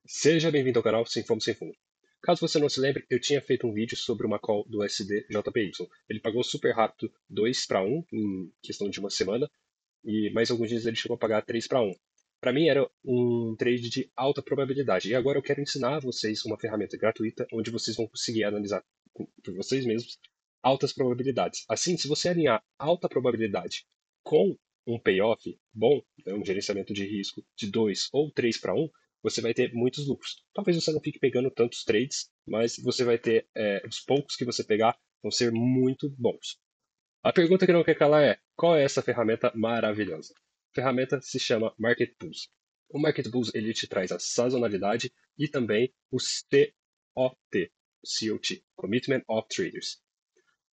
Seja bem-vindo ao canal Sem Fome Sem Fundo. Caso você não se lembre, eu tinha feito um vídeo sobre uma call do USD JPY. Ele pagou super rápido 2 para 1 em questão de uma semana, e mais alguns dias ele chegou a pagar 3 para 1. Para mim era um trade de alta probabilidade, e agora eu quero ensinar a vocês uma ferramenta gratuita onde vocês vão conseguir analisar por vocês mesmos altas probabilidades. Assim, se você alinhar alta probabilidade com um payoff bom, um gerenciamento de risco de 2 ou 3 para 1, você vai ter muitos lucros. Talvez você não fique pegando tantos trades, mas você vai ter, os poucos que você pegar vão ser muito bons. A pergunta que não quer calar é: qual é essa ferramenta maravilhosa? A ferramenta se chama Market Pulse. O Market Pulse ele te traz a sazonalidade e também o COT, Commitment of Traders.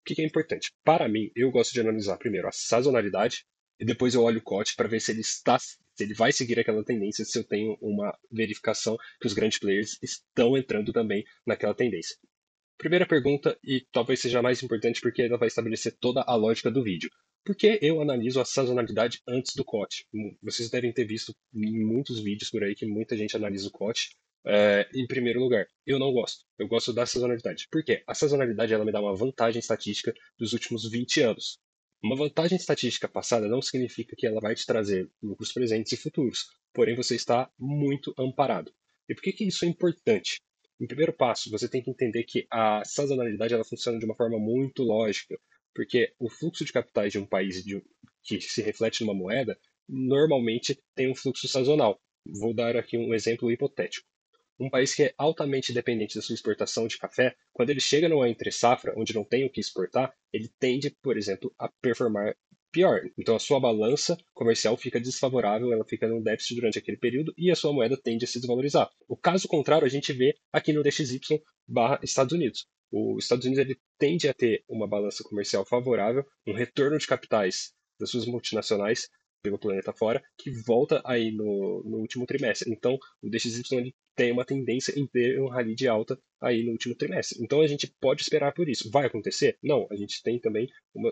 O que é importante? Para mim, eu gosto de analisar primeiro a sazonalidade e depois eu olho o COT para ver se ele vai seguir aquela tendência, se eu tenho uma verificação que os grandes players estão entrando também naquela tendência. Primeira pergunta, e talvez seja a mais importante porque ela vai estabelecer toda a lógica do vídeo. Por que eu analiso a sazonalidade antes do COT? Vocês devem ter visto em muitos vídeos por aí que muita gente analisa o COT. Em primeiro lugar, eu não gosto. Eu gosto da sazonalidade. Por quê? A sazonalidade ela me dá uma vantagem estatística dos últimos 20 anos. Uma vantagem estatística passada não significa que ela vai te trazer lucros presentes e futuros, porém você está muito amparado. E por que isso é importante? Em primeiro passo, você tem que entender que a sazonalidade ela funciona de uma forma muito lógica, porque o fluxo de capitais de um país que se reflete numa moeda normalmente tem um fluxo sazonal. Vou dar aqui um exemplo hipotético. Um país que é altamente dependente da sua exportação de café, quando ele chega numa entre-safra, onde não tem o que exportar, ele tende, por exemplo, a performar pior. Então a sua balança comercial fica desfavorável, ela fica num déficit durante aquele período e a sua moeda tende a se desvalorizar. O caso contrário a gente vê aqui no DXY barra Estados Unidos. Os Estados Unidos ele tende a ter uma balança comercial favorável, um retorno de capitais das suas multinacionais pelo planeta fora, que volta aí no último trimestre. Então, o DXY ele tem uma tendência em ter um rally de alta aí no último trimestre. Então a gente pode esperar por isso. Vai acontecer? Não. A gente tem também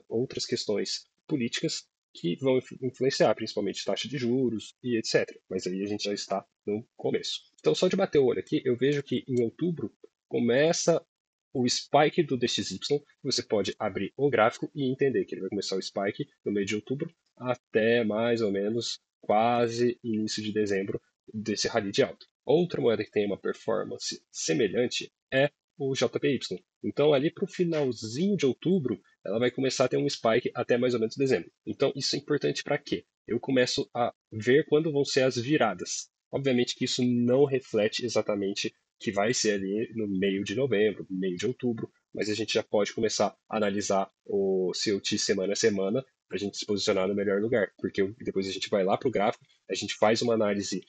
outras questões políticas que vão influenciar, principalmente taxa de juros e etc. Mas aí a gente já está no começo. Então, só de bater o olho aqui, eu vejo que em outubro começa o spike do DXY. Você pode abrir o gráfico e entender que ele vai começar o spike no mês de outubro até mais ou menos quase início de dezembro desse rally de alta. Outra moeda que tem uma performance semelhante é o JPY. Então, ali para o finalzinho de outubro, ela vai começar a ter um spike até mais ou menos dezembro. Então, isso é importante para quê? Eu começo a ver quando vão ser as viradas. Obviamente que isso não reflete exatamente que vai ser ali no meio de novembro, meio de outubro, mas a gente já pode começar a analisar o COT semana a semana para a gente se posicionar no melhor lugar, porque depois a gente vai lá para o gráfico, a gente faz uma análise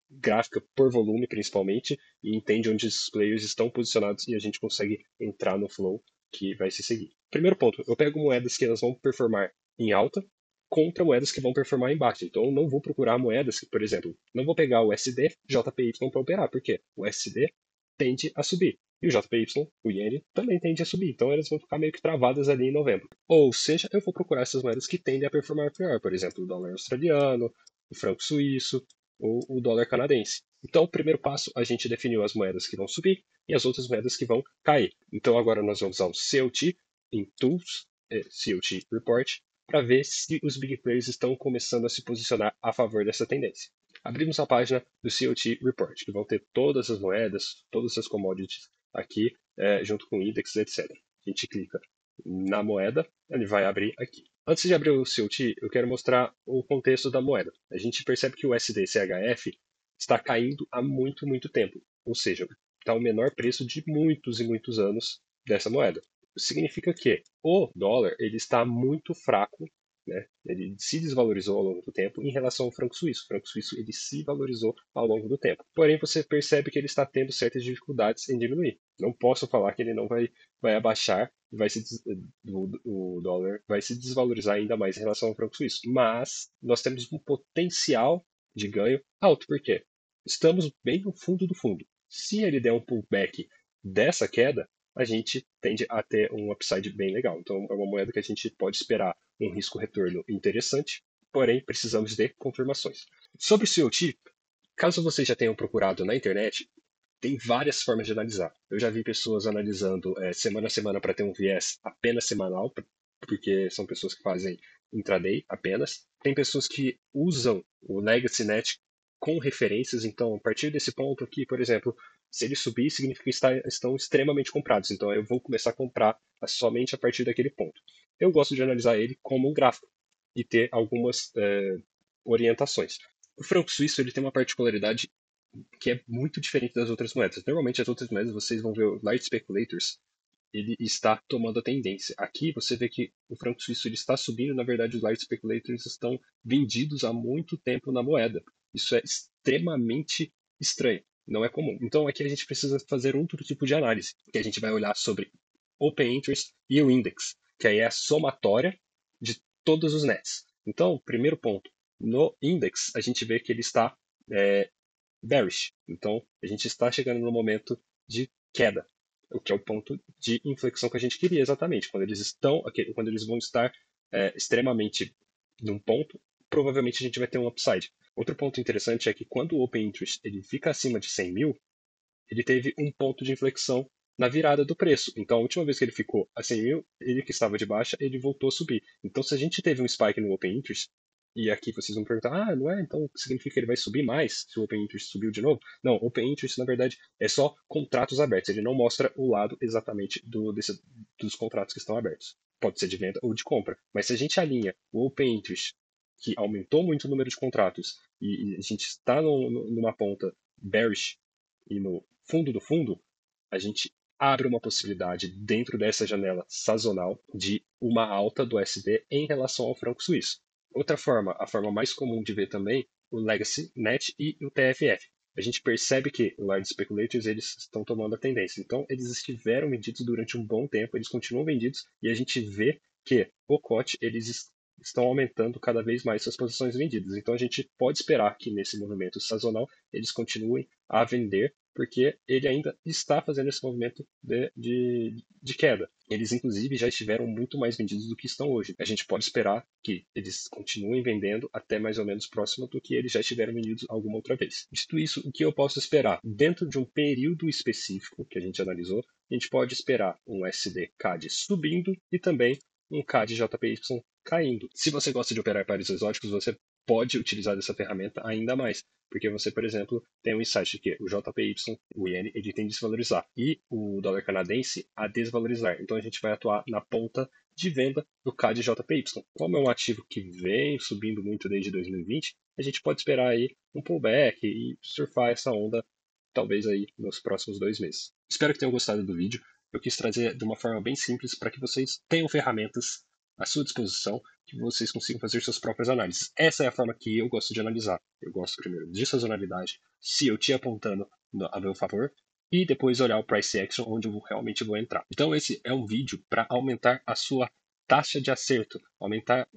gráfica por volume principalmente e entende onde os players estão posicionados e a gente consegue entrar no flow que vai se seguir. Primeiro ponto, eu pego moedas que elas vão performar em alta contra moedas que vão performar em baixa. Então eu não vou procurar moedas que, por exemplo, não vou pegar o SD, JPY para operar, porque o SD tende a subir. E o JPY, o Iene, também tende a subir. Então elas vão ficar meio que travadas ali em novembro. Ou seja, eu vou procurar essas moedas que tendem a performar pior. Por exemplo, o dólar australiano, o franco suíço, ou o dólar canadense. Então, o primeiro passo, a gente definiu as moedas que vão subir e as outras moedas que vão cair. Então, agora nós vamos usar o COT em Tools, COT Report, para ver se os big players estão começando a se posicionar a favor dessa tendência. Abrimos a página do COT Report, que vão ter todas as moedas, todas as commodities aqui, junto com índices, etc. A gente clica na moeda, ele vai abrir aqui. Antes de abrir o COT, eu quero mostrar o contexto da moeda. A gente percebe que o USD-CHF está caindo há muito, muito tempo. Ou seja, está o menor preço de muitos e muitos anos dessa moeda. Isso significa que o dólar ele está muito fraco, né? Ele se desvalorizou ao longo do tempo em relação ao franco suíço. O franco suíço ele se valorizou ao longo do tempo. Porém, você percebe que ele está tendo certas dificuldades em diminuir. Não posso falar que ele não vai abaixar, o dólar vai se desvalorizar ainda mais em relação ao franco suíço. Mas nós temos um potencial de ganho alto. Por quê? Estamos bem no fundo do fundo. Se ele der um pullback dessa queda, a gente tende a ter um upside bem legal. Então, é uma moeda que a gente pode esperar um risco-retorno interessante, porém, precisamos de confirmações. Sobre o COT, Caso vocês já tenham procurado na internet, tem várias formas de analisar. Eu já vi pessoas analisando semana a semana para ter um viés apenas semanal, porque são pessoas que fazem intraday apenas. Tem pessoas que usam o Legacy Net com referências, então a partir desse ponto aqui, por exemplo, se ele subir, significa que estão extremamente comprados, então eu vou começar a comprar somente a partir daquele ponto. Eu gosto de analisar ele como um gráfico e ter algumas orientações. O franco suíço ele tem uma particularidade que é muito diferente das outras moedas. Normalmente as outras moedas vocês vão ver o Light Speculators, ele está tomando a tendência. Aqui você vê que o franco suíço ele está subindo, na verdade os Light Speculators estão vendidos há muito tempo na moeda. Isso é extremamente estranho, não é comum. Então aqui a gente precisa fazer outro tipo de análise, que a gente vai olhar sobre Open Interest e o Index, que aí é a somatória de todos os nets. Então, primeiro ponto, no Index a gente vê que ele está é, bearish. Então, a gente está chegando no momento de queda, o que é o ponto de inflexão que a gente queria exatamente. Quando eles vão estar extremamente num ponto, provavelmente a gente vai ter um upside. Outro ponto interessante é que quando o Open Interest ele fica acima de 100 mil, ele teve um ponto de inflexão na virada do preço. Então, a última vez que ele ficou a 100 mil, ele que estava de baixa, ele voltou a subir. Então, se a gente teve um spike no Open Interest, e aqui vocês vão perguntar, não é? Então significa que ele vai subir mais se o Open Interest subiu de novo? Não, Open Interest, na verdade, é só contratos abertos. Ele não mostra o lado exatamente dos contratos que estão abertos. Pode ser de venda ou de compra. Mas se a gente alinha o Open Interest, que aumentou muito o número de contratos, e a gente está numa ponta bearish e no fundo do fundo, a gente abre uma possibilidade dentro dessa janela sazonal de uma alta do USD em relação ao franco suíço. Outra forma, a forma mais comum de ver também, o Legacy Net e o TFF. A gente percebe que os large speculators eles estão tomando a tendência. Então, eles estiveram vendidos durante um bom tempo, eles continuam vendidos e a gente vê que o COT eles estão aumentando cada vez mais suas posições vendidas. Então, a gente pode esperar que nesse movimento sazonal eles continuem a vender porque ele ainda está fazendo esse movimento de queda. Eles, inclusive, já estiveram muito mais vendidos do que estão hoje. A gente pode esperar que eles continuem vendendo até mais ou menos próximo do que eles já estiveram vendidos alguma outra vez. Dito isso, o que eu posso esperar? Dentro de um período específico que a gente analisou, a gente pode esperar um SD-CAD subindo e também um CAD JPY caindo. Se você gosta de operar pares exóticos, você pode utilizar dessa ferramenta ainda mais. Porque você, por exemplo, tem um insight de que o JPY, o iene, ele tende a desvalorizar e o dólar canadense a desvalorizar. Então a gente vai atuar na ponta de venda do CAD JPY. Como é um ativo que vem subindo muito desde 2020, a gente pode esperar aí um pullback e surfar essa onda talvez aí nos próximos 2 meses. Espero que tenham gostado do vídeo. Eu quis trazer de uma forma bem simples para que vocês tenham ferramentas à sua disposição que vocês consigam fazer suas próprias análises. Essa é a forma que eu gosto de analisar. Eu gosto primeiro de sazonalidade, se eu te apontando a meu favor, e depois olhar o price action onde eu realmente vou entrar. Então esse é um vídeo para aumentar a sua taxa de acerto, aumentar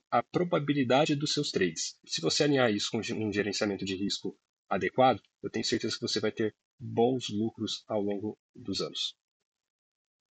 a probabilidade dos seus trades. Se você alinhar isso com um gerenciamento de risco adequado, eu tenho certeza que você vai ter bons lucros ao longo dos anos.